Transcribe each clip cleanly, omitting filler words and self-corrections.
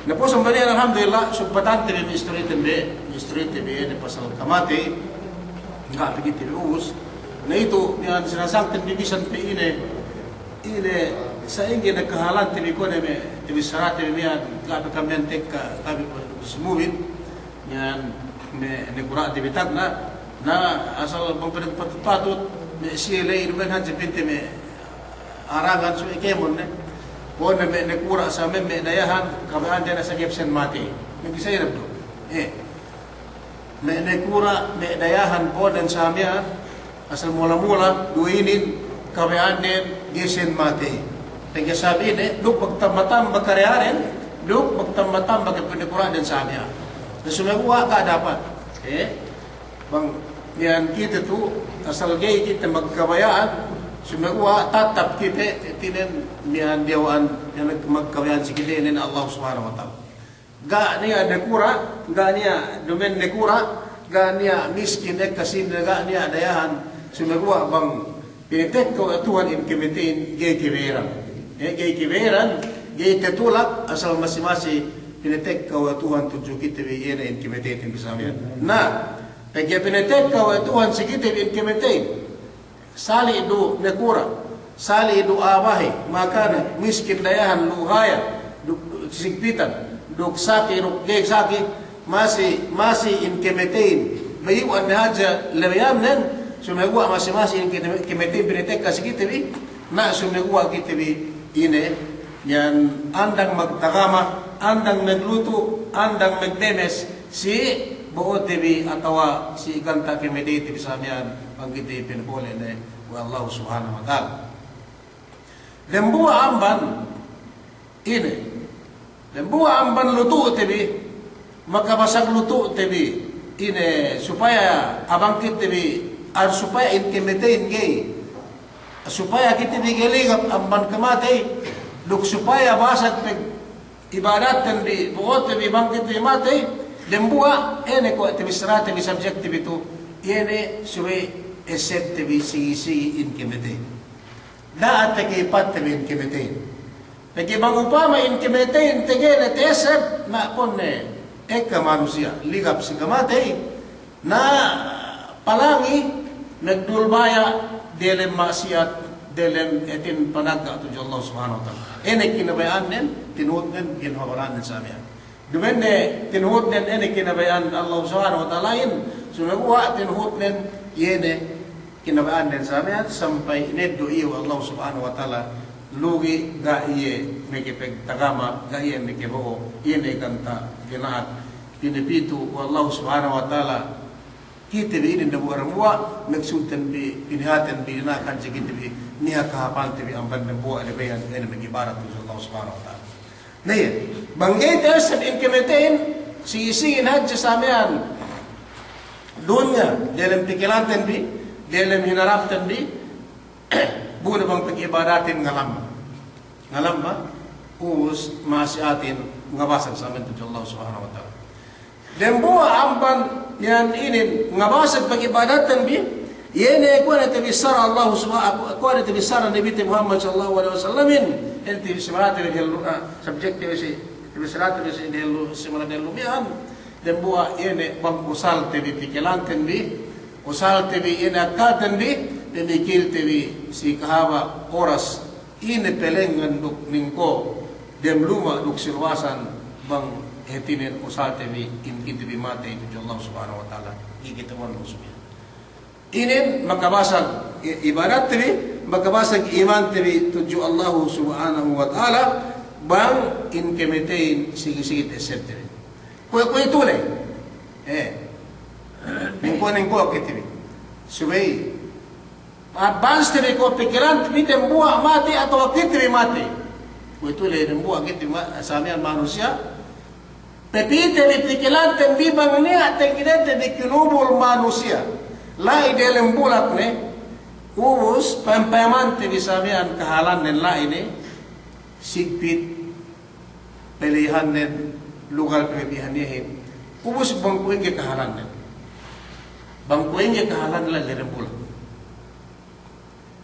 Na po sambalian alhamdulillah subbatante mi istri tembe ne pasal kamate nga pigit tius na ito yan sinasangtan bibisan pe ine sa ingi nagkahalan tibi ko ne tibi sarate mi yan kabi kamyan tek kabi sumubin yan ne kura tibi tag na asal pagpatut me sila inuman hansi pinte me arangan so ikemon ne po na me kura sa me dayahan kabayaan dyan sa Gibson mati nagkisayarap do me kura me dayahan po dan sa amya asal mula-mula duinin kabayaan din Gibson mati tagya sabi ne duk magtamatam bagkaryarin duk magtamatam bagkapinikuran din sa amya na sumagawa ka dapat bang yan kita tu asal gay kita magkabayaan sumagawa tatap kita tinen niyan diawan yang magkabayaan si kita nin Allah subhanahu wa ta'ala ga niya nekura ga niya dumen nekura ga niya miskin kasin ga niya dayahan sumagawa bang pinitek ko Tuhan in kimitin gay kiberan gay tetulak asal masing-masing pinitek ko Tuhan tuju kita biyena in kimitin bisamian na pagya pinitek ko Tuhan si kita in kimitin sali itu nekura sali itu abahi maka miskin dayahan luhaya sigpitan duk saki duk geg saki masih in kemetain bayu an haja lewayam nen sumegua masih in kemetain pinitek kasikitibi na sumegua kitibi ine yan andang magtakama andang nagluto andang magdemes si buot tibi atawa si kanta kemetain tibi samian pangkiti pinpole ne wa Allah subhanahu wa ta'ala lembuwa amban ini lembuwa amban lutu tibi makabasag lutu tibi ini supaya abangkit tibi ar supaya intimidain gay supaya kita bigeligap amban kamate duk supaya basag peg ibadatan di buot tibi bangkit tibi mate lembuwa ene ko tibi sara tibi subject tibi tu ene suwe esep tibi sigi in kimitin daat tagi pat tibi in kimitin tagi mangupama in kimitin tagi na tesep na ponne eka manusia ligap si kamate na palangi nagdulbaya delem maksiat delem etin panagka tu Allah subhanahu wa ta'ala ene kinabayaan nen tinuot nen ginhawaran nen sa amin dumenne tinuot nen ene kinabayaan Allah subhanahu wa ta'ala in sumagawa tinuot nen yene kinabaan din sa amin sampai neddo iyo Allah subhanahu wa ta'ala lugi ga iye mikipeg tagama ga iye mikibuo yene kanta ginaat pinipito Allah subhanahu wa ta'ala kita bi inin dabu aramuwa nagsultan bi pinihatan bi dinakan sa kita bi niya kahapan tibi ang bandambuwa alibayan ene magibarat sa Allah subhanahu wa ta'ala naya banggay tayo sa inkimetain sigisingin hadya sa amin dunya dalam pikirantan bi dalam hinaraptan bi buwan bang pag-ibadatin ngalam ba us masiatin ngabasag sa amin to Allah subhanahu wa ta'ala dan buwa amban yan inin ngabasag pag-ibadatan bi yene ko na tabisar Allah subhanahu ko na tabisar Nabi Muhammad sallallahu alaihi wasallam enti simarate del subjective si tabisarate si del simarate del lumian dan buwa yene bang usal tibi pikilanten bi usal tibi inakatan bi pemikil tibi si kahawa oras ine pelengan duk ningko dem luma duk silwasan bang hetinen usal tibi tibi mate itu Allah subhanahu wa ta'ala ikita wan muslimin inin makabasag ibadat tibi makabasag iman tibi tuju Allah subhanahu wa ta'ala bang inkemetain sige-sige esep tibi kuya tulay ningko kitibi subay advance tibi ko pikiran tibi tembuwa mati atau kitibi mati kuya tulay tembuwa kitibi samian manusia pepite li pikiran tembi bang niya tengine tibi kinubul manusia lai dalam bulat ne ubus pampamante bisamian kahalan nen lain sigpit pilihan nen lugar pilihan nihin ubus bangkuin ke kahalan nen bangkuin ke kahalan la lerembula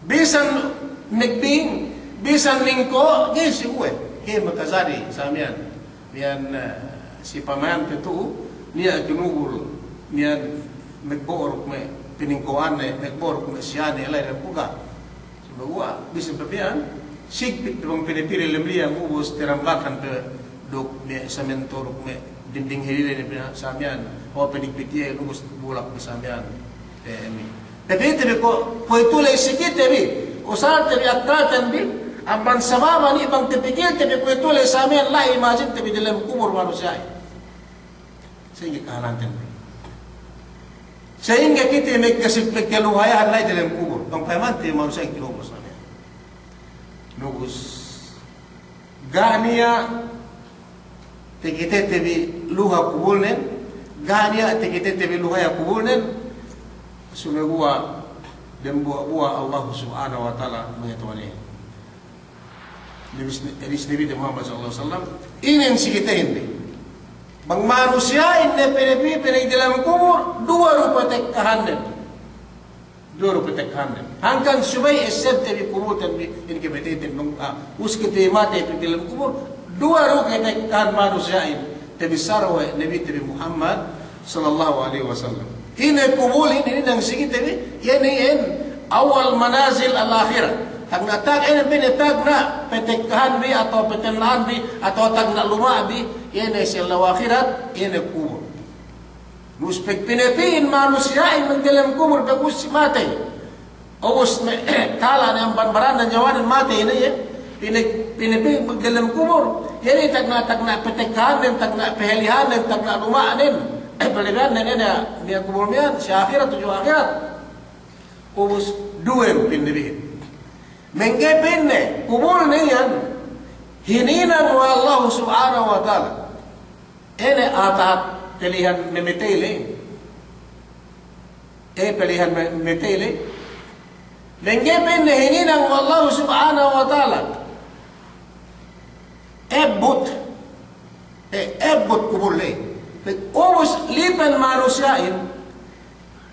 bisan nagbing bisan lingko gesi uwe ke makazari samian niyan si pamayan itu niya kinugul niyan nagborok me piningkuan nagborok me siya ni alay rempuga sumagwa bisan papian sigpit bang pinipili lemliang ubus tirambakan pe duk me samentorok me dinding hilile ni samian o pinigpitiya ubus bulak ni samian tapi ko poitulay sikit tabi usar tabi akratan bi amban sababa ni ibang tipikil tabi poitulay samian la imagine tabi dalam kubur manusia sehingga kahalantan sehingga kita nagkasip nagkaluhayan la dalam kubur bang pamante manusia yang kinubur samian nugus gania tikite tabi luha kubulnen gania tikite tabi luha ya kubulnen sumegua dan buah Allah Subhanahu wa taala mengetahui Nabi Muhammad sallallahu alaihi wasallam ingin sikita hindi bang manusia ini pinipili dalam kubur dua rupa tekkahanan hanggang subay esed tabi kubur tabi ini kebetitin nung uskiti mati di dalam kubur dua rupa tekkahan manusia ini tabi sarwa Nabi Muhammad sallallahu alaihi wasallam ini kubul ini nang sige tabi ini awal manazil al-akhirah tag na tag ini pinitag na petekkahan bi atau petenlaan bi atau tag na luma bi ini sila akhirat ini kubul muspek pinipiin manusia in dalam kubur bagus mati awas kala ng banbaran ng jawanan mati ini ya pinipiin dalam kubur ini tag na petekkahan tag na pehelihan tag na lumaanin pelihan neneknya dia kubulnya si akhirat tujuh akhirat ubus dua pindihin menggepinne kubul niyan hininan wa Allah Subhanahu wa taala ini atat pilihan memetele pilihan memetele menggepinne hininan wa Allah Subhanahu wa taala ebut kubul ubus lipan manusiain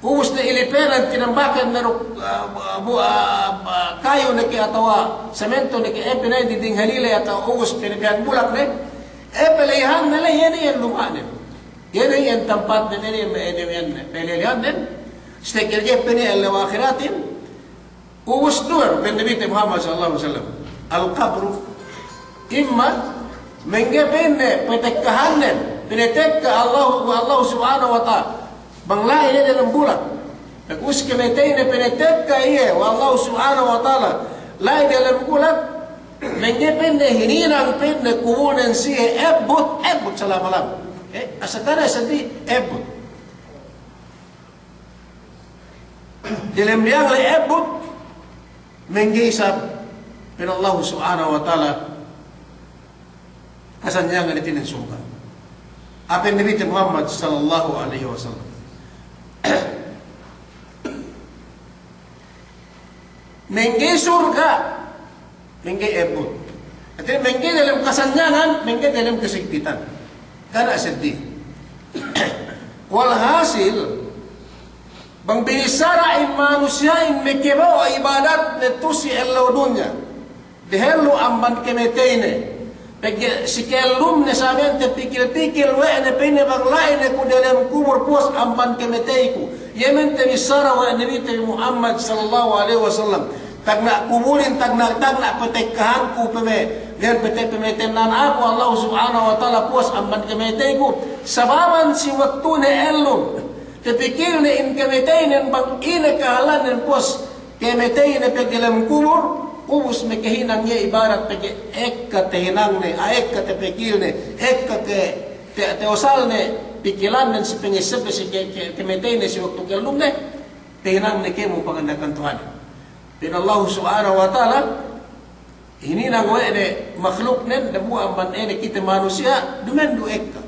ubus na iliperan tinambakan na kayo na ki atawa semento na ki pinay diding halilay atawa ubus pinipihan bulak na pilihan nila yan yan lumanin yan yan tempat na yan pilihan na stekilge pinay al-akhiratin ubus duwar Nabi Muhammad sallallahu alaihi wasallam al-qabru imma menggapin petekkahanan pinitekka Allah Subhanahu wa ta'ala banglain na dalam bulan nag-us kimitay na pinitekka iya wa Allah Subhanahu wa ta'ala lain dalam bulan menggapin na hininang pin na kumunan siya ebot sa lamalam asakana sa di ebot dalam liyang la ebot menggisap pin Allah Subhanahu wa ta'ala kasanyangan itin ng suka apa Nabi Muhammad sallallahu alaihi wasallam mengge surga mengge ebot at mengge dalam kasanyangan mengge dalam kesigpitan kana sedih walhasil bang binisara in manusia in mekebaw ibadat neto si Allah dunya dehelo amban kemetene si kelum ne sabihan te pikil-pikil wa ne pine baglain ko dalam kubur pos amban kemetei ko yemen te bisara wa Nabi Muhammad sallallahu alaihi wasallam tagna kubulin tagna petekkahan ko peme gan pemetenan ako Allah Subhanahu wa taala pos amban kemetei ko sababan si waktu ne elum te pikil ne in kemetei ne bang ina kahalan ne pos kemetei ne pe dalam kubur ubus me kehinang ye ibarat peke ekka tehinang ne ekka te pekil ne ekka te osal ne pikilan ne si pengisip si kemetay ne si waktu kelum ne tehinang ne kemo pagandakan Tuhan pin Allah Subhanahu wa taala ini nang we ne makhluk ne damu amban ne kita manusia dumen du ekka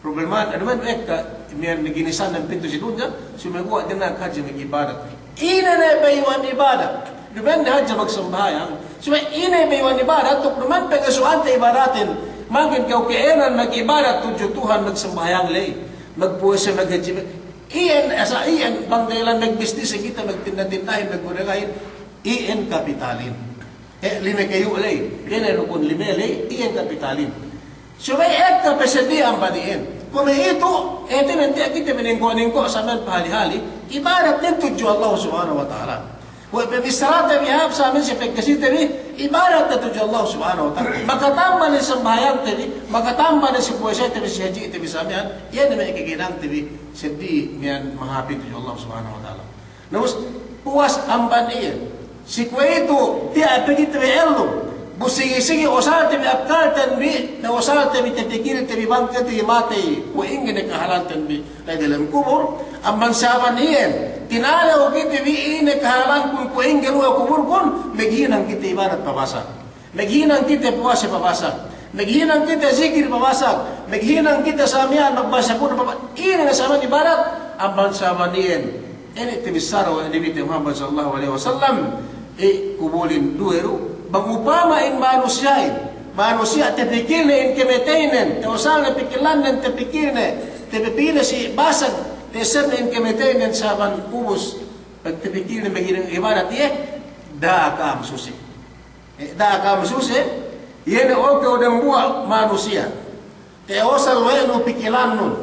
problema dumen du ekka imian neginisan ng pintu si dunya sumego dinang kaji ng ibadat ina na bayuan ibadat. Duman na hadya magsambayang. So ina bayuan ibadat, tuk duman pagasuan ta ibadatin. Magin kau kainan mag-ibadat tudyo Tuhan magsambayang lay. Magpuwasa maghadya. Iyan, asa iyan, bang dahilan mag-business kita, magtinda-tindahin, maggunagahin, iyan kapitalin. Lime kayo lay. Yan ay rukun lime lay, iyan kapitalin. So may ekta pesedihan pa diin. Kung may ito nanti kita menengko-nengko sa men pahali-hali, ibadat din tudyo Allah subhanahu wa ta'ala. Kung pemisarat na bihab sa amin si pagkasi tabi, ibadat na tudyo Allah subhanahu wa ta'ala. Magkatamba na sa bayang tabi, magkatamba na si puwasya tabi si haji tabi sa amin, yan naman ikikinang tabi, sindi miyan mahapit tudyo Allah subhanahu wa ta'ala. Namus, puwas amban iyan. Si kwento, tiya pagit tabi elno, busigi-sigi usal tabi apkal tanbi, na usal tabi tatikil tabi bangka tabi matay, kuingin na kahalan tanbi na dalam kubur, ang bansaban iyan, tinalaw kita biin na kahalan kung kuingin o kubur kun, maghinang kita ibarat pabasag, maghinang kita puwasa pabasag, maghinang kita zikir pabasag, maghinang kita samihan magbasa kun pabasag, iyan na saman ibarat, ang bansaban iyan, ini tibisaro ang Nabi Muhammad sallallahu alaihi wasallam, kubulin duero, bangupama in manusia tepikir na in kemetenen, te usal na pikilan na tepikir na, tepipila si basag, te ser na in kemetenen sa ban kubus, pag tepikir na magiging ibadat, daa ka masusi. Daa ka masusi, yan na okaw ng buwa manusia. Te usal weno pikilan nun,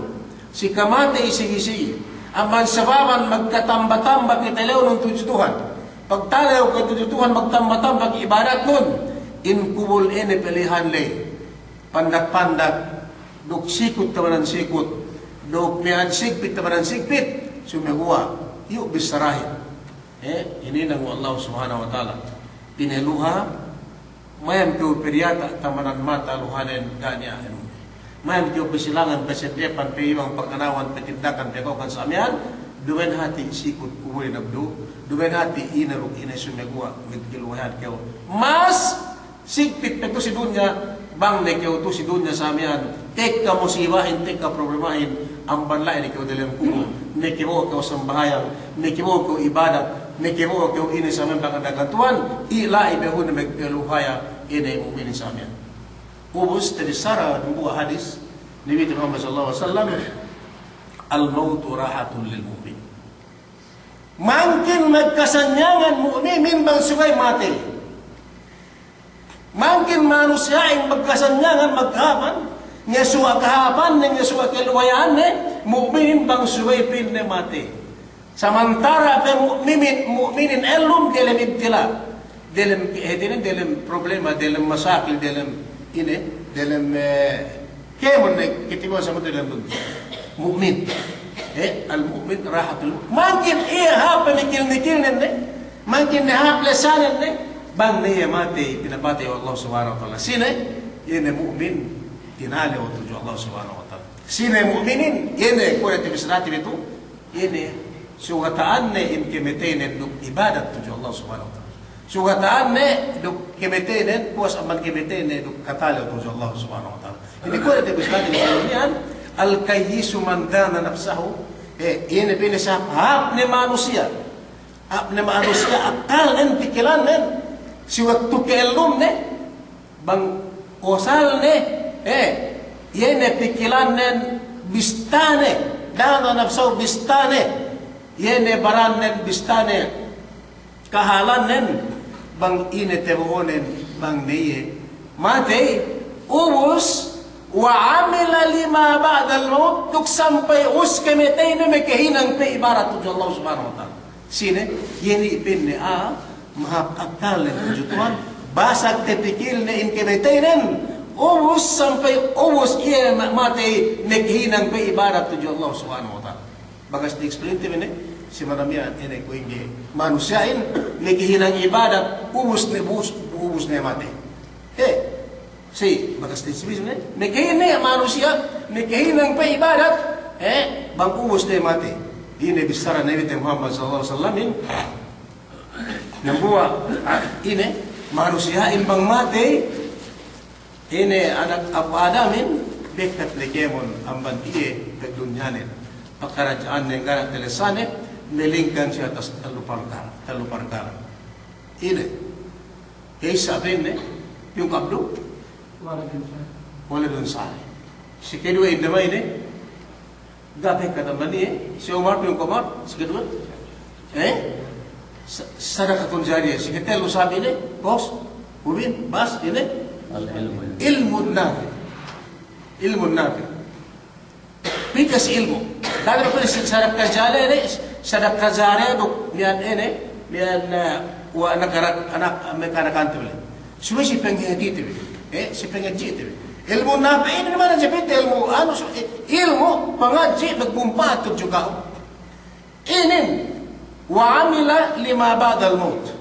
si kamate isigi-sigi, ang mansababan magkatamba-tamba kitalew ng tujutuhan. Pagtalaw ka tujutuhan magtamba-tamba ibadat nun, inkubul ene pilihan lay. Pandak-pandak, duk sikut tamanan sikut, duk mihan sigpit tamanan sigpit, sumehuwa, yuk bisarahin. Ini nang Allah subhanahu wa ta'ala. Pineluha, mayam kiyo periyata tamanan mata luhanen ganya. Mayam kiyo bisilangan, besedepan, peyibang pagkanawan, petindakan, pekokan sa amyan, duwen hati sikut kuwin abdu, duwen hati inaruk ina sumegua magkiluhan kayo. Mas sigpit peto si dunya, bang ne kayo to si dunya sa amyan, tek ka musibahin, tek ka problemahin, ang banlain ni kayo dalam kubo, ne kayo kayo sambahayang, ne kayo kayo ibadat, ne kayo kayo ina sa amyan pagkadagantuan, ila ibeho na magkiluhaya ina uminin sa amyan. Ubus, tadisara, ng buha hadis, Nabi Muhammad sallallahu alaihi wasallam, al-mautu rahatun lil mu'min. Mangkin magkasanyangan mu'min bang sugay mati. Mangkin manusiaing magkasanyangan maghapan, nga suwa kahapan, nga suwa kiluwayan, mu'min bang sugay pinne mati. Samantara pe mu'minin elum dalam ibtila, dalam problema, dalam masakil, dalam kemon kitiwa sa mga dalam mu'min. Al-mu'min rahatul mu'min. Mungkin hapa nikil-nikil nene, mungkin hapa lesanan nene, bang niya mati, pinapatay Allah subhanahu wa ta'ala. Sine? Yene mu'min, tinali o tujo Allah subhanahu wa ta'ala. Sine mu'minin? Yene, kung natin bisrati nito, yene, sugataan ne in kemetenen duk ibadat tujo Allah subhanahu wa ta'ala. Sugataan ne duk kemetenen, puas aman kemetenen duk katali o tujo Allah subhanahu wa ta'ala. Hindi ko natin bisrati nito yan, al-kayyisu man dana nafsahu, ini pinisap hap ni manusia, akal nen, pikiran nen, si waktu keelum ne, bang osal ne, ini pikiran nen, bistane, dana nafsahu bistane, ini baran nen, bistane, kahalan nen, bang ini tebuonen, bang niye, mati, ubus, wa amila lima ba'dal maut duk sampai us kemetay na may kahinang pe ibarat tujo Allah subhanahu wa ta'ala. Sine? Yeni ipin ni mahapakal na tujutuan basag tepikil na in kemetay na ubus sampai ubus iya matay naghinang pe ibarat tujo Allah subhanahu wa ta'ala. Bagas di-explain timi ni si maramihan inay ko hindi manusyain naghinang ibadat ubus na matay. Si bagas tisbis ne nekene manusia nekehinang pa ibadat bang ubos na mati. Ini bisara Nabi Muhammad sallallahu alaihi wasallam nambuwa ini manusia bang mati ini anak Adamin bekat lekemon amban iye ke dunyanen pakarajaan negara telesane melingkan siya atas talo perkara. Ini. Kaya sabihin yung kabdo, wala dun sari. Si kedua indama ini, gabi ka naman si Omar yung Komar, si kedua, sadaka kung jariya. Si ketelo sabi ini, bos, ubin, bas, ini, ilmu nafi. Ilmu nafi. Pikas ilmu. Dahil pa rin sadaka jariya ini, sadaka jariya duk miyan ini, miyan wa anak mekanakan tibili. Suwa si penghedi tibili. Si penghedi tibili. Ilmu nafi ini naman ang jepit ilmu. Ilmu pangaji nagbumpa ito juga. Inin. Wa'amila lima ba'dal maut.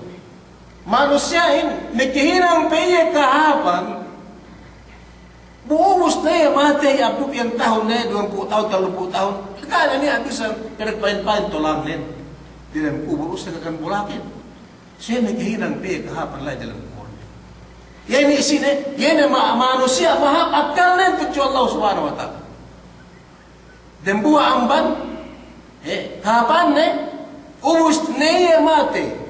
Manusiain, nagkihinang peye kahapan, buumos na yung matay, abdub yung tahon na 20 tahun, 30 tahun. Kaya niya, abisan, pinagpain-pain tulang din. Di na uburos na kakan bulakin. Siya nagkihinang peye kahapan, lai dalam kuhon. Yan isin yan manusia, mahapakal na yung tutyo Allah subhanahu wa ta'ala. Dembuha ang ban, kahapan na, ubus na mate.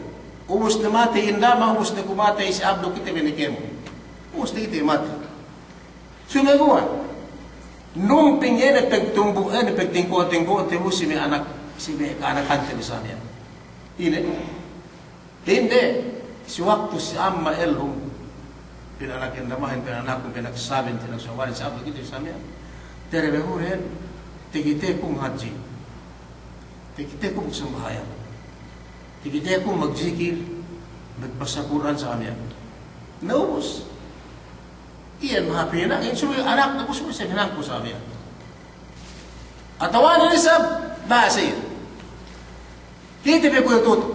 Ubus na mate, indama, ubus na kumate, si abdo kita binikemo. Ubus na kita mate. Sumagawa. Nung pingin na pagtumbuan, na pagtingko-tingko, tibo si may anak, si may kaanakan tabi sa niya. Hindi. Si waktu si amma elhum, pinanakin namahin, pinanakong pinagsasabi, pinagsawarin sa abdo kita sa niya. Terebehurin, tigite kong haji. Tigite kong sambahayan. Tigite kong magzikir, magbasa Quran sa kanya. Naubos. Iyan mahapi na. Iyan suwi, anak na ko suwi sa hinang ko sa kanya. At tawanan ni Sab, bahasa yun. Kitipi ko yung tuto.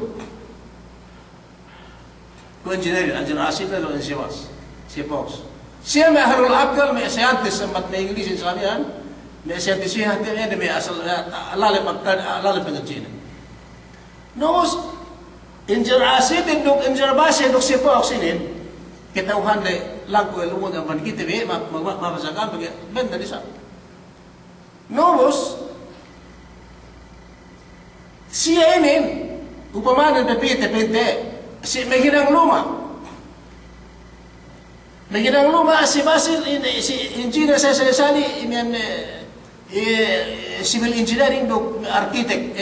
Kung engineer, andyan asin na doon si Mas. Si Fox. Siya may harul abdal, may scientist sa mat na Inglesin sa kanya. May scientist siya, may asal, alalip pag-China. Nos, injer asid, induk injer base, induk sipo oksinin, kitauhan na lang ko ilumod ang manikitibi, mapasakan, benda di sa. Nos, siya inin, upamanan pipite, si maginang luma. Maginang luma, si Basil, si engineer sa sali, civil engineering dok architect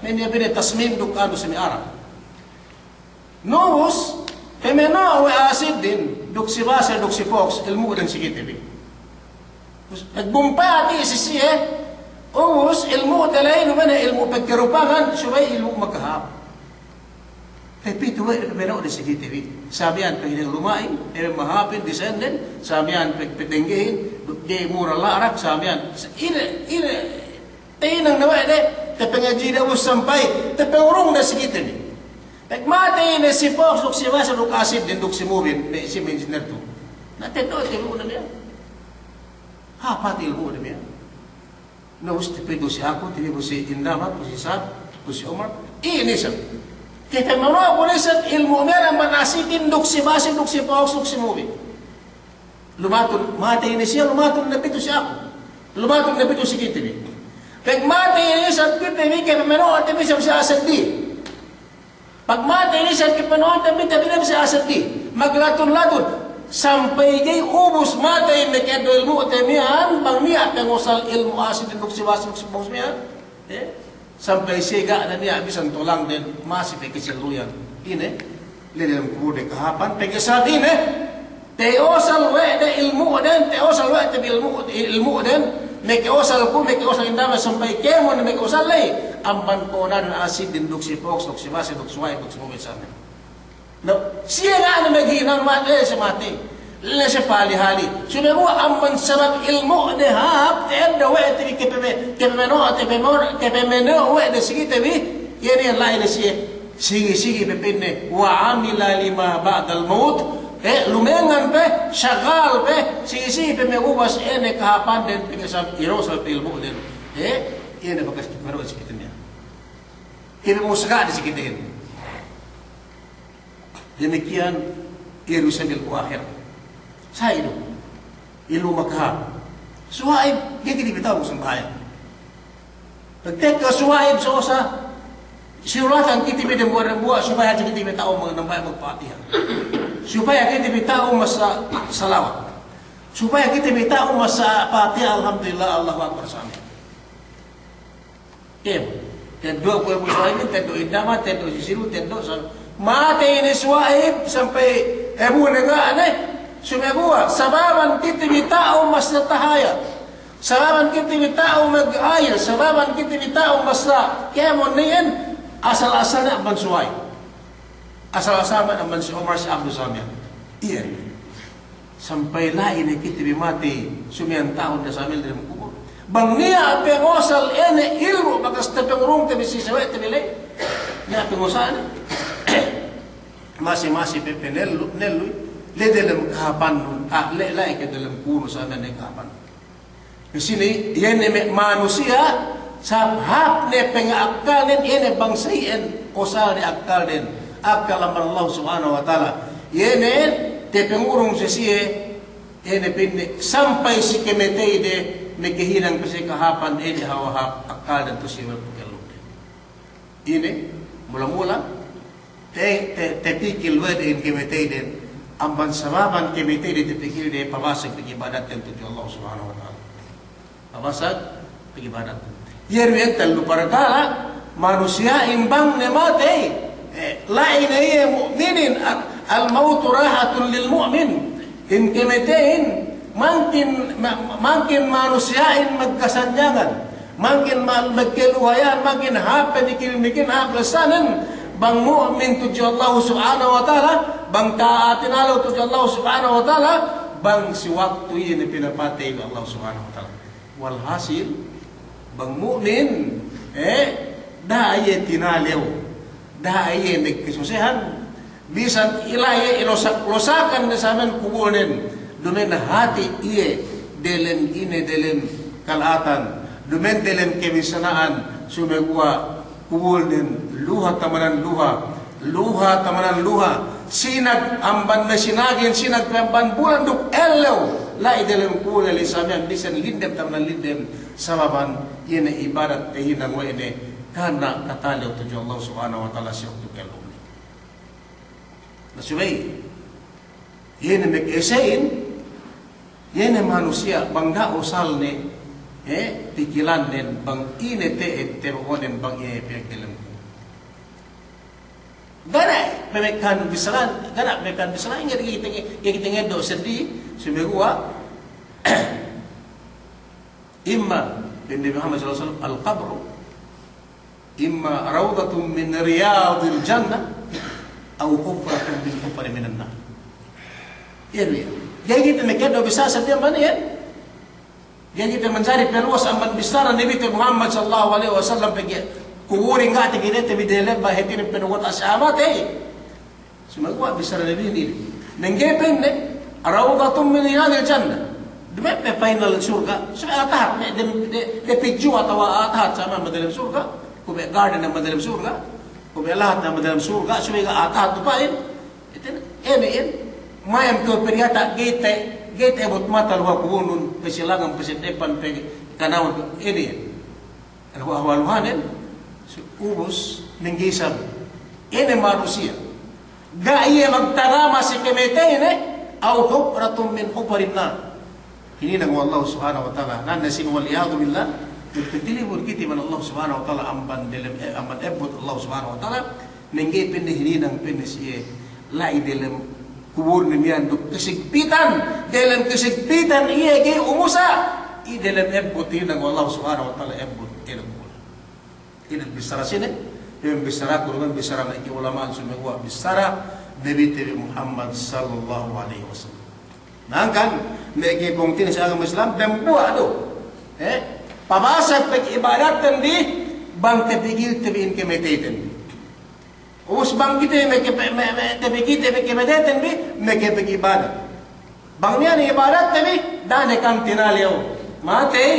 may bine tasmim dok ano sa miara nos pemena wa asid din dok si Basel dok si Fox ilmu dan sikitibi nagbumpa ati si os ilmu dalay no mana ilmu pagkarupangan subay ilmu magkahap pepito wa pemena da sikitibi sabihan pagidang lumain mahapin descendant sabihan pagpetenggehin di mura larak sabihan ina tinang nawa te pengajida mo sampay te pengurong na sikita ni pagmate na si Fox duk si Basa duk asid din duk si Mubin si engineer to natin do te mo na niya pati ilmu na niya na gusto pedo si ako tini mo si Indama po si Sab po si Omar ini sa kita manoa po sa ilmu na manasitin duk si Basa duk si Fox duk si Mubin lumatun, matay na siya, lumatun na pito siya ako. Lumatun na pito si Kitibi. Pag matay na siya, Kitibi, kaya manood na siya sa asad di. Pag matay na siya, kaya manood na siya sa asad di. Maglatun-latun. Sampai kay ubus matay na kaya do ilmu, temihan, bang niya, pangusal ilmu asid, nuksibas, miyan. Sampai siga na niya, bisan tulang din, masipay kisiluyan. Ini, lilang kumudi kahapan, pag-isad ini, teosal we de ilmu den teosal we te ilmu den make osal ku make osal indama sampai kemo na make osal lay amban ko na asid din duk si Fox duk si Base duk suway duk suway sa no siya na maghinang mate sa mate la sa palihali sume mo amban sabab ilmu de hap te de we te kepemeno we de sigite bi yeri la ina sige pepinne wa amila lima ba'dal maut lumengan pe, syagal pe, sisi pe megubas kahapan din pingasab irosal ilmu din. Ini bagas baru sekitarnya. Ini mau segak di sekitar. Demikian Yerusalem akhir. Saya itu ilmu makah. Suhaib dia tidak tahu sembahyang. Ketika Suhaib sosa Suratan kita buat supaya kita tahu mengenai Al-Fatihah. Supaya kita tahu masa salawat. Supaya kita tahu masa Fatihah alhamdulillah Allahu akbar sami. Tendo ko muslimin tendo indama tendo sisiru tendo mate ini suaib sampai ebu negara sumegua sababan kita tahu masa tahayat. Sababan kita tahu mag-ayil, sababan kita tahu masa kemon niyan asal-asalnya Abang Suwai. Asal-asalnya Abang Umar si Abdul Samia. Iya. Sampai lain kita mati sumian tahun dah sambil dalam kubur. Bang niya pengosal ene ilmu bakas tepengurung tabi si sawai tabi lay. Niya pengosal masih pepenelu le dalam kahapan nun. Le ke dalam kuno sana ne kahapan. Di sini yan manusia sabhab ne pengakalin ene bangsain osal de akal den akal Allah subhanahu wa taala yene te pengurung sesie ene pinne sampai si kemetei de mekehinang pesi kahapan ene hawahap akal dan tusiwal pukelu ini mula-mula te pikir wed in kemetei den amban sababan kemetei de te pikir de pabasak ibadat yang tuju Allah subhanahu wa taala pabasak ibadat. Yerwin terlalu perkara manusia imbang ne mati. Lain ia mukminin al-maut rahatun lil mu'min. In kemetein makin manusia in magkasanyangan, makin magkeluhayan, makin hapen ikilmikin haplesanan bang mu'min tuju Allah subhanahu wa ta'ala, bang taatin Allah tuju Allah subhanahu wa ta'ala, bang si waktu ini pinapatay Allah subhanahu wa ta'ala. Walhasil bang mukmin daaye tinalew daaye nagkasusihan bisan ilaye ilosakan na saman kubunin dumen hati iye delen ine delen kalatan dumen delen kebisanaan sumegwa kubunin luha tamanan luha sinag amban na sinagin sinag pamban bulan duk elew lai dalam kula li samian bisan lindem tamanan lindem sababan yene ibadat tehinang wa ene kana katalaw tuju Allah subhanahu wa ta'ala siyok tukelum nasubay yene meg-esain yene manusia bangga usal ne pikilan den bang ine te onen bang ye pekelem gana memekan bisalan ingat kita ngedo sedih sumegua imma Nabi Muhammad SAW al-qabru imma rawdatun min riyadil jannah atau hufratun min hufari minan nar. Jadi kita mekedo bisa setiap mana ya? Jadi kita mencari peluas aman bisaran Nabi Muhammad SAW pergi kuburin enggak kita bidele bahetin penuat ashabat semua bisaran Nabi ini. Nenggepen rawdatun min riyadil jannah. Demi final surga, saya atahat, de piju atau atahat sama dalam surga, kube garden nama dalam surga, kube lahat nama dalam surga, saya atahat tu pain, itu ini, mayam tu periata gate ebut mata luar kubunun, pesilangan pesidepan pegi kanawan ini, awal-awalan, ubus nenggisam, ini manusia, gaya magtarama si kemete ini, au hubratun min hubarinna. Ini dengan Allah subhanahu wa ta'ala nan nasin waliyadu billah bertilibur kita man Allah subhanahu wa ta'ala amban ebut Allah subhanahu wa ta'ala nengge pende hininang pende siye lai dalam kubur nimian duk kesigpitan dalam kesigpitan iya ge umusa i dalam ebut hinang Allah subhanahu wa ta'ala ebut ilang kula ini bisara sini yang bisara kurungan bisara na ulama sumegwa bisara Nabi Muhammad sallallahu alaihi wasallam nangkan megi pungtin sa agama Islam dan buat tu pabasak pag ibadatan di bang tepigil tebiin kemeteten us bang kita tepigil tebi kemeteten bi megi pag ibadat bang niya ni ibadat tebi dane kam tinaliyaw mate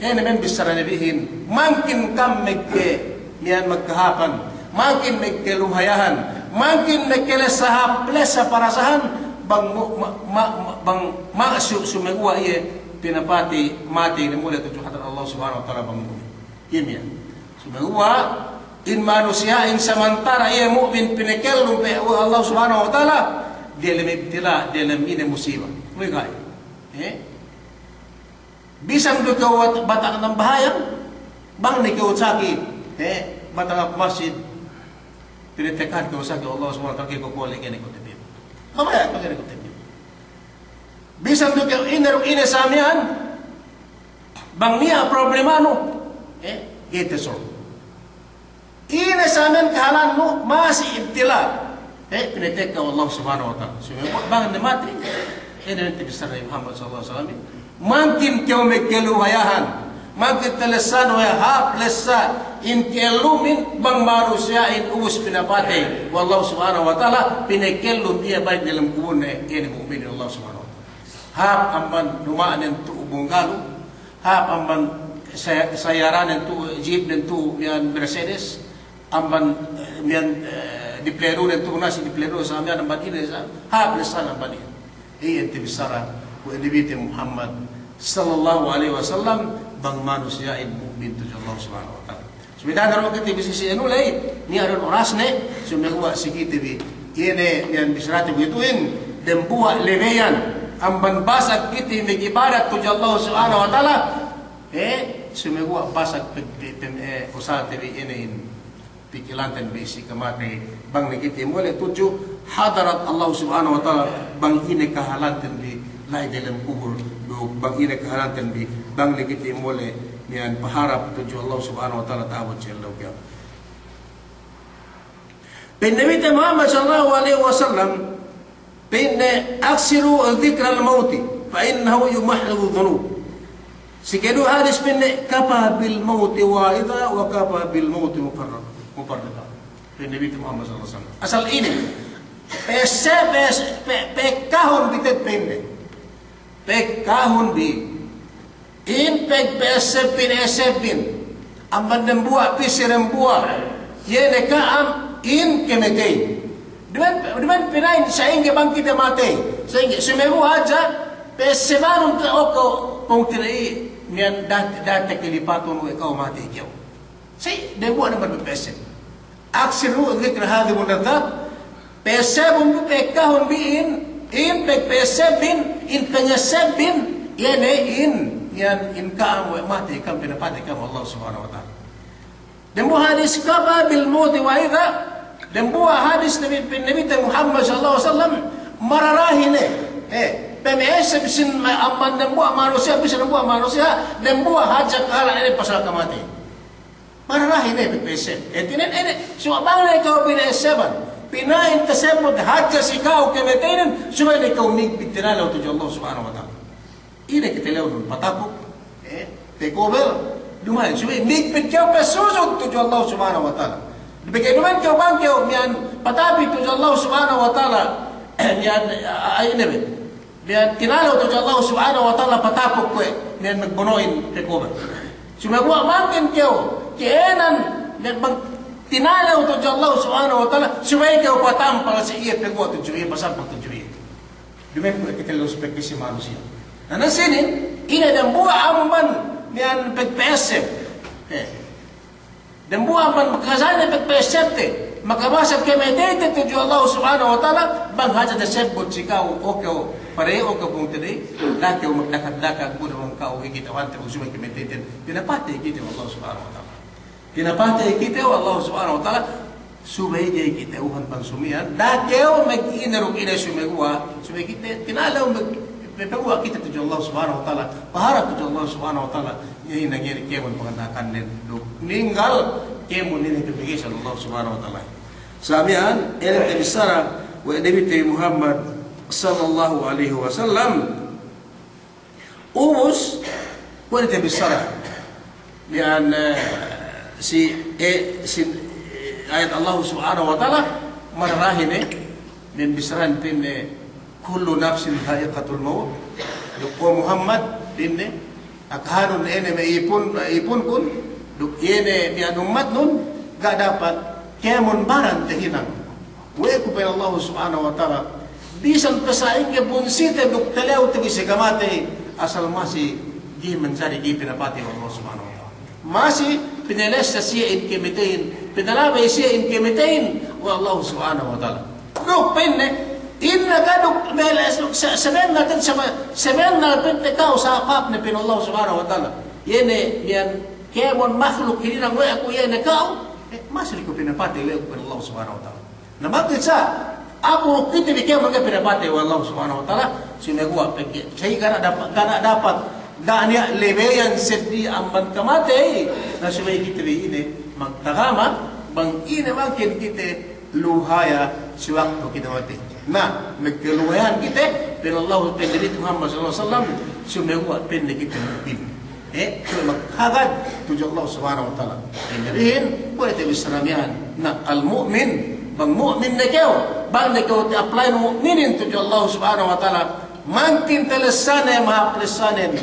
men bisara nabihin mangkin kam megke niyan magkahapan mangkin megkeluhayahan mangkin megkelesahap plesa parasahan bang sumegwa iya pinapati mati ni mula tujuh hadrat Allah subhanahu wa ta'ala bang ini ya sumegwa in manusiain samantara ia mu'min pinakellum pe Allah subhanahu wa ta'ala dalam ibtila dalam ini musibah. Mereka bisa untuk kau batang ng bahayang bang ni kau sakit batang masjid pinitekan kau sakit Allah subhanahu wa ta'ala kau boleh kini kau tepid mamaya kau kini kau tepid bisa untuk kau ini samian bang niya problema no gitu so ini samian kehalan no masih ibtila pinitek kau Allah subhanahu wa ta'ala semua bang ni mati ini nanti bisa Nabi Muhammad sallallahu alaihi wasallam makin kau mekeluhayahan makin telesan wa haplessa in kelumin bang manusia in ubus pinapate wallahu subhanahu wa ta'ala pinekelum dia baik dalam kubun ini mukmin Allah subhanahu wa ta'ala hap amban dumaan tu bunggalu hap amban sayaran tu jeep dan tu yang Mercedes amban yang di pleru dan tu nasi di pleru sama yang amban ini haplessa amban ini ente bisara wa nabi Muhammad sallallahu alaihi wasallam bang manusia in mukmin tu Allah subhanahu wa ta'ala. Sebenarnya kalau kita bisa sih anulai ni ada oras ne semua sikit bi ini yang bisarati begituin dan buat lebeyan amban basak kita mengibadat tu Allah subhanahu wa ta'ala semua basak usah TV ini pikiran dan bisi kemati bang kita mulai tujuh hadarat Allah subhanahu wa ta'ala bang ini kehalan dan di lain dalam kubur bang ini kehalan dan di bang kita mulai yang paharap tujuh Allah subhanahu wa ta'ala ta'awad jalla wa Nabi Muhammad sallallahu alaihi wasallam aksiru al-dhikra al-mauti fa innahu yumahhidu dhunub sikadu hadis kafa bil mauti wa'idha wa kafa bil mauti mufarrida Nabi Muhammad sallallahu alaihi wasallam asal ini kahun bitet kahun bi in esepin amban dembua pisirem bua yene ka am in kemetei deman pinain sainge bang kita mate sainge semegu aja pesebanun ka oko pungtilai nian date kelipatun kau mate kau sai dembua naman pesep aksiru dhikr hadhi munadat pesebun pekahun bi in pesebin in pengesebin yene in yan inkaam wa mati kam pinapati kam Allah subhanahu wa ta'ala dembu hadis kaba bil maut wa idha dembu hadis Nabi Muhammad sallallahu alaihi wasallam mararahine PMS bisin amman dembu manusia bisa dembu manusia dembu hajak kala ini pasal kamati mararahine PPS etinen semua bang kau pinaseban pinain tersebut hajak si kau kemetenen supaya kau nik bitinala tu Allah subhanahu wa ta'ala ini kita lihat patapuk takeover dumain supaya mikpit kau pesusuk tuju Allah subhanahu wa ta'ala dibagi dumain kau bang kau mian patapi tuju Allah subhanahu wa ta'ala mian ini mian tinalo tuju Allah subhanahu wa ta'ala patapuk kau mian magbonoin takeover supaya buat makin kau kienan mian bang tinalo tuju Allah subhanahu wa ta'ala supaya kau patampal sa iya pegwa tuju iya pasampal tuju iya dumain kita lihat spektisi manusia. Nah sini ini dan buah amban yang pekpesep, dan buah amban makasanya pekpesep te, maka masa kemedete tuju Allah subhanahu wa ta'ala bang haja tersebut sikau okau pare okau pun tadi laki magdakat buda mengkau kita wante usuma kemedete pinapate kita Allah subhanahu wa ta'ala pinapate kita Allah subhanahu wa ta'ala subay kita uhan bang sumian dakeu mag-inarog ina sumegwa subay kita tinalaw pepegua kita tuju Allah subhanahu wa ta'ala paharap tuju Allah subhanahu wa ta'ala ini nangyari kemon pangandakan nito ninggal kemon nini pipigis Allah subhanahu wa ta'ala samian elit bisara wa Nabi Muhammad sallallahu alaihi wasallam ubus wa bisara lian si ayat Allah subhanahu wa ta'ala marahine min bisran pin kullu nafsin dha'iqatul maut dukko Muhammad dinne akhanun ene maipun kun duk ene bi umat nun gak dapat kemon baran tehinang we ku pe Allah subhanahu wa ta'ala bisan pesaing ke bunsite duk telew te bisi kamate asal masih di mencari di pinapati Allah subhanahu wa ta'ala masih pineles sa siya in kemitain pinalabay siya in kimitain wa Allah subhanahu wa ta'ala. Duk pinne inna kaduk meles semen natin semen na pinne kau sa akap ni pin Allah subhanahu wa ta'ala. Yene yan kemon makhluk ini nang wa aku yene kau masih ko pinapati wa pin Allah subhanahu wa ta'ala. Namakit sa ako kita bikemon ka pinapati wa Allah subhanahu wa ta'ala sinagwa pegi. Say kana dapat danya lebeyan seddi amban kamate na sumay kita ini magtagama bang ina makin kita luhaya si waktu kita mati. Nah, magkaluhayan kita pero Allah Nabi Muhammad sallallahu alaihi wasallam sumegwa pende kita mungkin. So maghagad tuju Allah subhanahu wa ta'ala. Inabihin po ito bisramihan na al-mu'min bang mu'min na kayo bang na kayo ti-apply ng mu'minin tuju Allah subhanahu wa ta'ala mangkin talasane mahaplesanen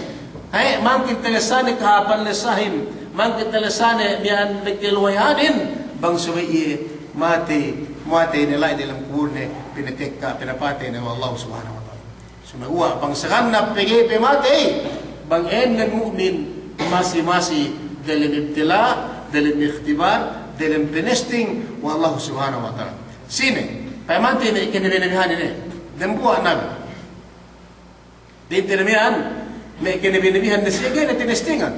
mangkin talasane kahapan lesahin mangkin talasane miyan nagkiluhayanin bang sumiye mati nilai dalam kurne pinatekka pinapate ng Allah subhanahu wa ta'ala. Sumawa bang sakanap pigi pimati bang en mu'min masi dalam ibtila dalam ikhtibar dalam penesting wa Allah subhanahu wa ta'ala. Sine pamanti ni kinibinabihan ini dan buah nabi di tinamihan may kinibinabihan na siya kaya na tinestingan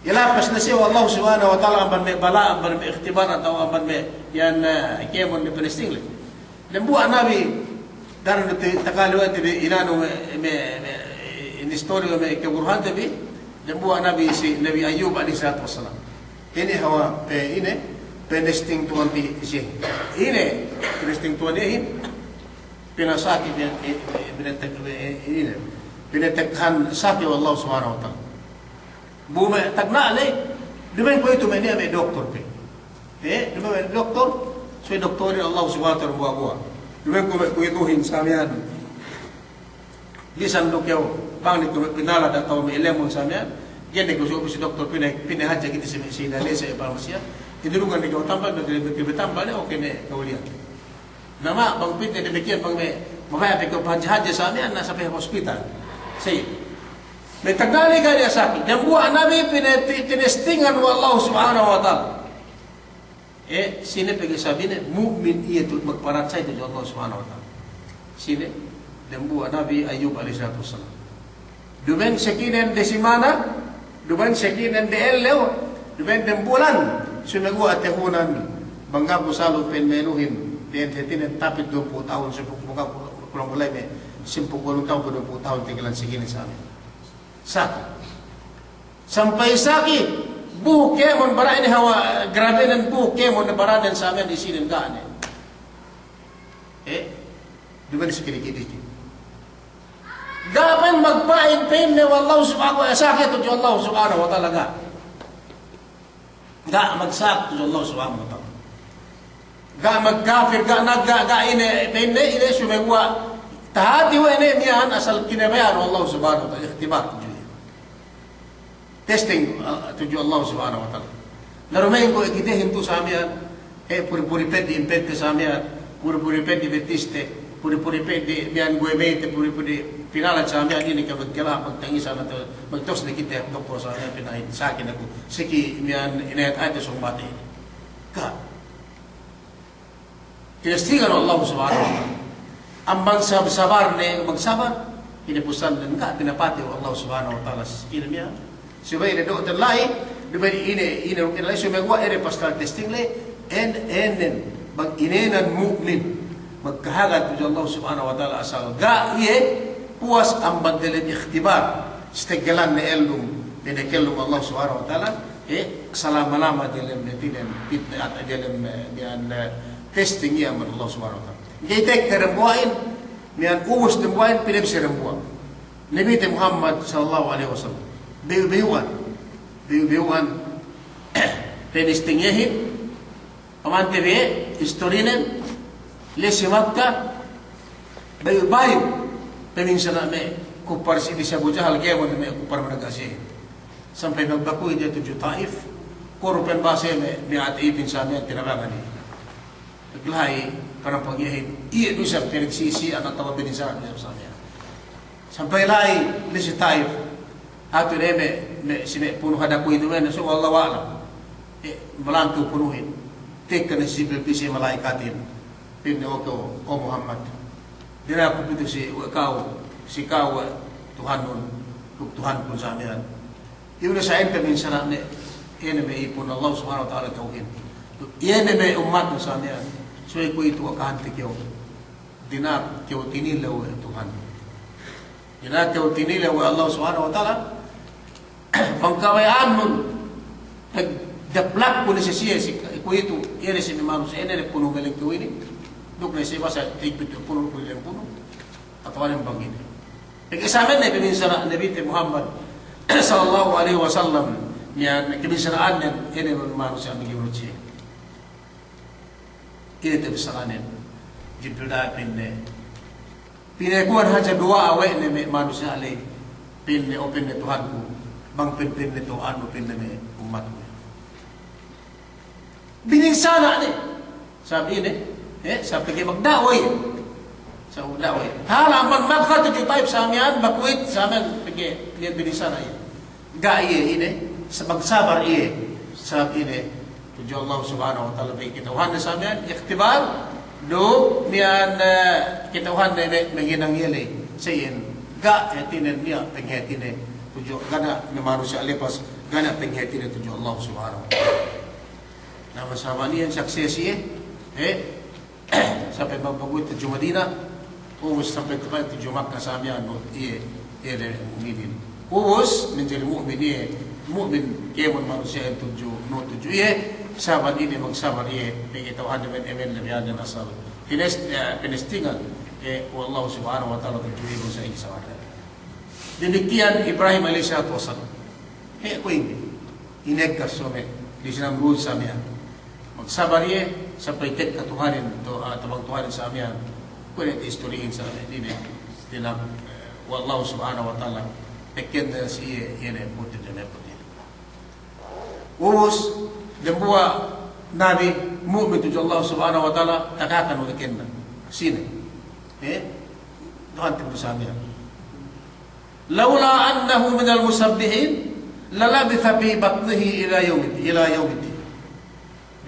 ilapas na siya Allah subhanahu wa ta'ala amban may bala amban may ikhtibar atau amban may yan kemon ni penesting lang dan buah nabi dan takaliwan tabi inano in istoryo may kaburhan tabi dan buah nabi si Nabi Ayub alaihi salatu wassalam ini hawa ini penesting tuan di siya ini penesting tuan ini pinasakit ini pinatakhan sakit Allah subhanahu wa ta'ala buma tagna alay dumain ko ito may doktor pe dumain doktor so doktorin Allah subhanahu wa ta'ala buwa dumain ko ituhin sa miyan lisan dokyaw bang ni ko pinala dataw may lemon sa miyan yan ko si doktor pinahadya kita sa sinale sa farmasya idulungan ni ko tambal nagkibitambal okay na kaulian nama bang pinte demikian bang may makaya ko pahadya sa miyan nasa hospital say may tagali ka niya sa akin. Yang buwan namin tinestingan wa Allah subhanahu wa ta'ala. Sino pag-isabi niya? Mu'min iya ito magparatsay ito Allah subhanahu wa ta'ala. Sino? Yang buwan namin Ayub alaihi salatu wassalam. Dumen sekinan de simana, dumen sekinan de elew, dumen de bulan, sumagawa at yahunan, bangga po salo penmenuhin, tiyan tapit 20 tahun, sumpuka kulang kulay may 10 tahun, 20 tahun tinggalan sekinan sa amin. Saki. Sampai saki buke mon bara ini hawa grabe nan buke mon baradan sa amin isinin kaan duman sikiri-kiri gapan magpain pain ni wallahu subhanahu wa ta'ala sakit to Allah subhanahu wa ta'ala ga magsak to Allah subhanahu wa ta'ala ga magkafir ga nagga ini pain ni ile sumegwa tahati wa ini niyan asal kinabayan Allah subhanahu wa ta'ala ikhtibar testing tuju Allah subhanahu wa ta'ala. Narumain ko kita hintu sa amin, puri-puri pedi impete sa amin, puri-puri pedi betiste, puri-puri pedi mian guemete, puri-puri pinalat sa amin, ini ka magkala, magtangi sa amin, magtos na kita, doktor sa amin, pinahin sa akin ako, siki mian inayat ay tasong mati. Ka. Tinestigan Allah subhanahu wa ta'ala. Ambang sabar na magsabar, pinapusan din ka, pinapati Allah subhanahu wa ta'ala sa sikilam niya. Supaya ada doktor lain, ini lain supaya gua pasal testing le, bang inenan mukmin, magkahagat tu Allah subhanahu wa ta'ala asal ga iye puas amban dalam ikhtibar, setegalan ne elum, dekelum Allah subhanahu wa ta'ala, selama-lama dalam fitnah dalam testing ya Allah subhanahu wa ta'ala. Kita kerembuain, mian ubus tembuain pilih serembuan. Nabi Muhammad sallallahu alaihi wasallam. Biu-biuan penistingyahin pamante be historinen lesi Makkah bayu-bayu peminsana me kupar si di Abu Jahal kaya mo me kupar managasi sampai magbaku dia tuju Taif korupen base me ipin sa me tinabangan ni naglahi parang pagyahin iya bisa pinagsisi ang tawa binisara sa me sampai lai lesi Taif ato me sine puno hadaku itu men so Allah wala melantu punuhin Tek na si Jibril malaikatin. Pinne o Muhammad. Dina ko pito si kau Tuhan nun, Tuhan pun sa amin. Iyon sa ente minsan na ene may ipon Allah subhanahu wa ta'ala tauhin. Ene may umat nun sa amin. So ko ito akante kyo. Dina kyo tinilaw Tuhan. Dina kyo tinilaw Allah subhanahu wa ta'ala. Pangkawayaan nun, nagdaplak po na siya ko ito. Ene si Mimano sa ene puno galing ko ini. Duk na siya sa ipit puno ko ilang puno. At walang bangin. Nag-isamin na pininsa na Nabi Muhammad sallallahu alaihi wasallam niya nagkiminsanaan niya ene Mimano sa aming ibrutsi. Ini tebisanganin. Jibril na pinekuan haja dua awet ne Mimano sa alay. Pinne o pinne Tuhan ko. Bang pinne to ano pinne umat ko. Bininsana ni. Sabi ini, sabi kay magdaoy. Sa magdaoy. Halaman magka to type sa amin, bakwit sa amin pigi liyan bininsana yan. Gaiye ini, sa magsabar iye. Sabi ini, tujo Allah subhanahu wa ta'ala bagi kitauhan na sa amin, ikhtibar do niyan kitauhan na naginang yeli sa iyan. Ga etinan niya penghetine tujo gana namaro sa alipas gana penghetine tujo Allah subhanahu wa ta'ala. Nama sama niyan suksesi sampai magbagut tujo Madinah uus sampai tepat tujo Makkah sa amin iye mukminin uus menjadi mukmin iye mukmin kemon manusia yang tujo iye sahabat ini magsabar iye pengetahuan dengan emen lebihan dan asal penestingan Allah subhanahu wa ta'ala tujo ibu sa isa wadah. Demikian Ibrahim alaihissalatu wassalam. Ko ini inegkas some di sinang rules sa amin. Magsabar iye sampai tek katuhanin to tabang tuhanin sa amin. Kulit istoryin sa amin ini dinam wallahu subhanahu wa ta'ala tekken na si iye puti na puti. Uus dembuwa nabi mu'min tujo Allah subhanahu wa ta'ala takakan o tekken na. Sine? Tuhan tipu sa amin. لولا أنه من المسبحين للبث في بطنه إلى يوم الدين.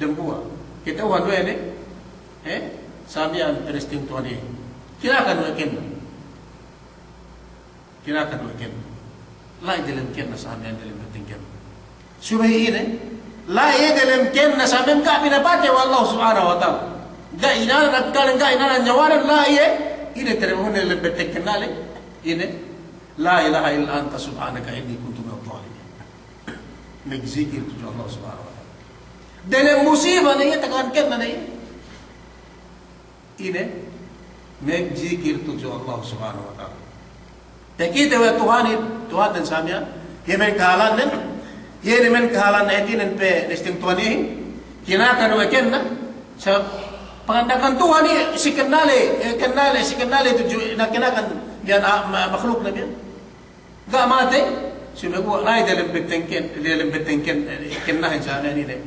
Dembua kita uhan ini, samian peresting Tuhan ini. Kirakan weekend, lai dalam ken na samian dalam betingken. Subai ini, lai dalam ken na samian ka pinapake wa Allah subhanahu wa ta'ala. Ga ina nagkalang ga ina nyawaran lai ini termohon dalam betingken nale ini. La ilaha illa anta subhanaka inni kuntu minadh dhalimin. Nagzikir tujo Allah subhanahu wa ta'ala. Dalam musibah na iya takankan na iya. Ini nagzikir tujo Allah subhanahu wa ta'ala. Takita wa Tuhan dan samya, yemen kahalan nen, yemen kahalan na itinan pe nesting Tuhan ini, kinakan wa kenna sa pangandakan Tuhan ini si kenale tujo na kinakan yan makhluk na yan. Ga mate sumago ay dalam betengken kennahin sa amin ini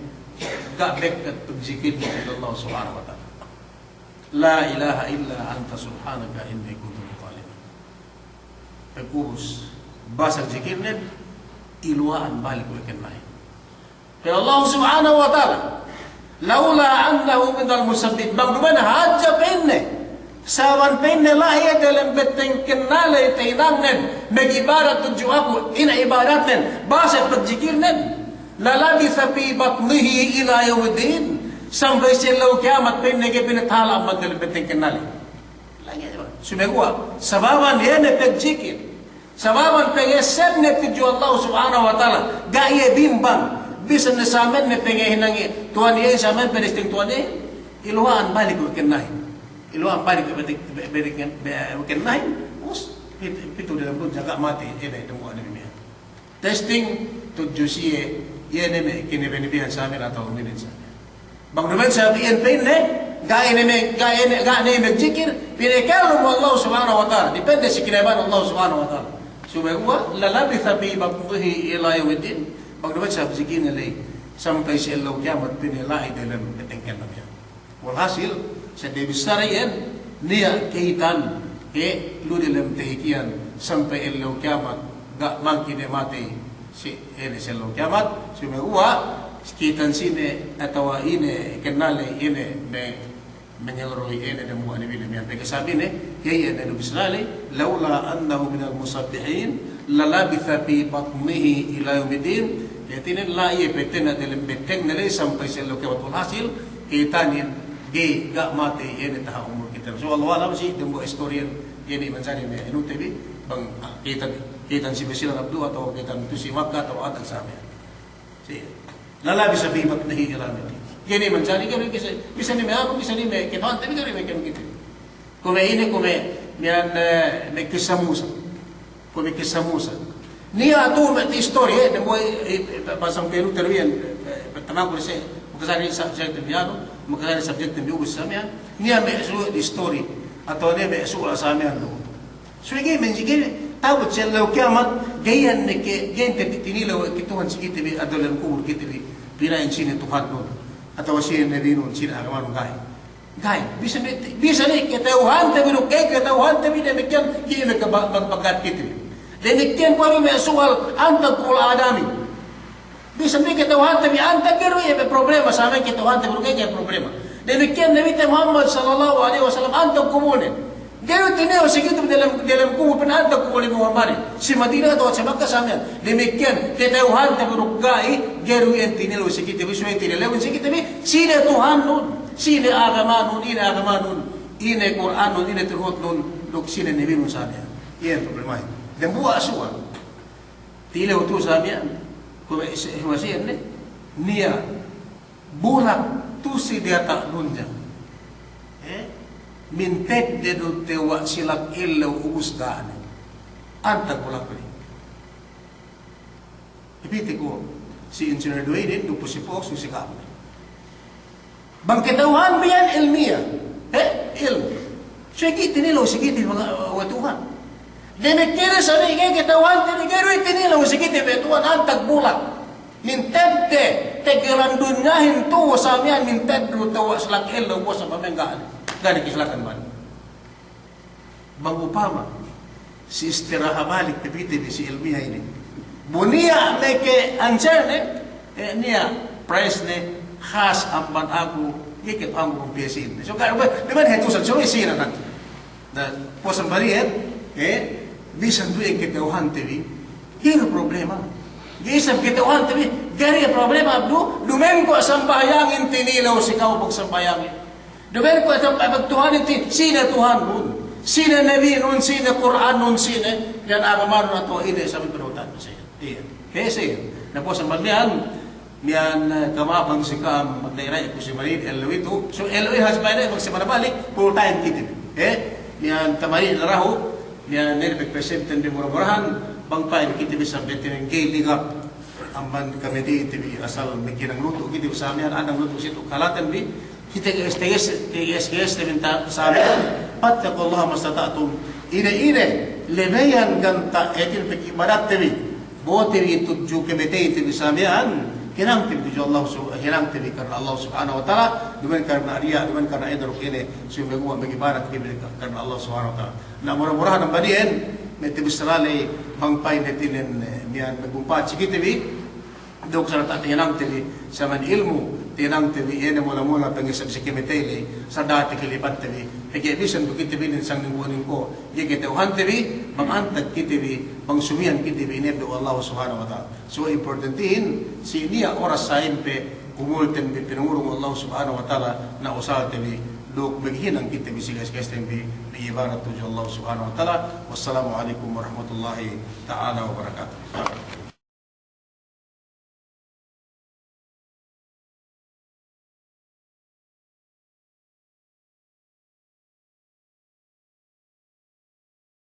ga bekat zikir kepada Allah subhanahu wa ta'ala. La ilaha illa anta subhanaka inni kuntu minadh dhalimin. Pagubos basa zikir net iluan balik ko kennahin. Pero Allah subhanahu wa ta'ala laula annahu min al-musabbit magduman hajja pinne sawan pinne lahiya dalam beteng kenale tainanen mag-ibarat tuju ako ina ibaratnen basa pagzikirnen lalabitha fi batnihi ila yawmiddin sampai silaw kiamat pinne ke pinathala ang dalam beteng kenale lagi sumegwa sababan yan pagzikir sababan pengesem ne tuju Allah subhanahu wa ta'ala gaya bimbang bisa na samen ne pengehinang tuan iya samen peristing tuan iya iluhaan balik ko kenahin iluan balik berikan naik, us itu dalam pun jaga mati ini demo ada ni. Testing tujuh sie, ia ni kini benefian sambil atau minit sambil. Bang Numan sabi yang pinne, gaya ni menjikir, pinne kalau Allah subhanahu wa ta'ala, depende si kinaban Allah subhanahu wa ta'ala. Sumegwa lalabitha bi batnihi ila yawmiddin. Bang Numan sabi zikir nilai sampai si Allah kiamat pinne lai dalam betengkan nabiya. Walhasil sa debisarayan niya kahitan lu dalam tehikian sampai elaw kiamat ga mangkine mati si ene sa elaw kiamat sumegwa kitan sine atau ini kenale ini menyeluruhi ini dan buat nabi yang mereka sabi ne kaya Nabi Bismillah laula annahu minal musabbihin lalabitha fi batnihi ila yaumiddin yatinin la ye petena dalam beteng nale sampai selo ke waktu hasil kitanin di gak mati ini taha umur kita so Allah alam sih dan buat historian ini mencari me inu tebi bang kitan si Basilan Abdu atau kitan tu si Makkah atau atas sama si lalabitha fi batnihi ila yaumiddin gini mencari gini bisa ni mearu bisa ni me kita tapi gini me kan gitu come ini come me kisah Musa come kisah Musa ni atu me story de boy pasang peru terbian tamam ko se makasari subject biano makasari subject bi ubus samia ni me su di story atau ni me su samia do so gini men gini tahu cello kiamat gayan ne ke gente tinilo kituhan sikit bi adolan kubur kitibi pirain sini Tuhan no atau si Nabi nun sina agama gai bisa ni ketauhan tapi lu ketauhan tapi demikian ini ke bagat kita demikian kami soal anta kul adami bisa ni ketauhan tapi anta geru ya problema sama ketauhan tapi lu problema demikian Nabi Muhammad sallallahu alaihi wasallam anta kumune geru tineo segitu dalam kubu pun anta kumule Muhammad si Madinah atau si Makkah sama demikian ketauhan tapi lu gai geru yang tinelo segitu bisa tinelo segitu sini Tuhan nun, sini agama nun, ini Quran nun, ini Turut nun, dok sini Nabi nun sahaja. Ia problema. Dan buat asua, tidak utuh sahaja. Kau masih ni, nia bulat tu si dia tak nunja. Mintek dia tu tewa silak ilau ubus gane. Anta kulak ni. Tapi teko si engineer dua ini tu pusipok susi kamu. Bang ketauhan biyan ilmiah ilmu sige tinilaw sige mga watuhan demikian sa mga ketauhan tinilaw sige watuhan ang tagbulat mintedde tegelandun ngahin tuwa sa miyan minteddo tawa selak ilaw po sa pamenggaan gani kislakan man bang upama si istiraha balik pipiti si ilmiah ini bunia meke answer niya price ne khas amban aku ikit ang besin so kaya di man hetu sa choy sina na posan bariet bisan du ketauhan tevi hir problema gisam ketauhan tevi gari problema abdu dumen ko sambayangin tinilaw sikaw pag sambayangin dumen ko at pagtuhanin sina Tuhan nun sina Nabi nun sina Quran nun sina yan agama nun ato ini sa pinutan sa iya kasi na posan bariet mian kamabang sikam magdairay ko si Marin Elwito so Elwi has by magsimana balik full time kita mian tamarin laraho mian nervek presenten di murah-murahan bangpain kita bisa betin gay ligap amban kami di TV asal mikirang luto kita sa mian anang luto situ kalatan bi kita STS minta sa mian fattaqullaha mastata'tum ine lebayan ganta etil peki barat TV bote itu kemete TV sa mian hirang tibi Allah hirang tibi karena Allah Subhanahu wa taala dengan karena dia dengan karena idruk ini sehingga gua bagi barat karena Allah Subhanahu wa taala na murah-murah ng badien meti bisrale mangpay netinen mian magumpat sige tibi dok sa tatinang tibi sa man ilmu tinang tibi ene mula-mula pangisab si kimetele sa dati kilipat tibi hige bisan bukit tibi din sang ningguanin ko hige teuhan tibi mangantag kitibi pangsumian kitibi ne do Allah Subhanahu wa taala so importantin si niya oras sa impe kumulten bi pinurong Allah Subhanahu wa taala na usal tibi dok maghinang kitibi sigas tibi bi ibarat tu Allah Subhanahu wa taala wassalamu alaikum warahmatullahi taala wabarakatuh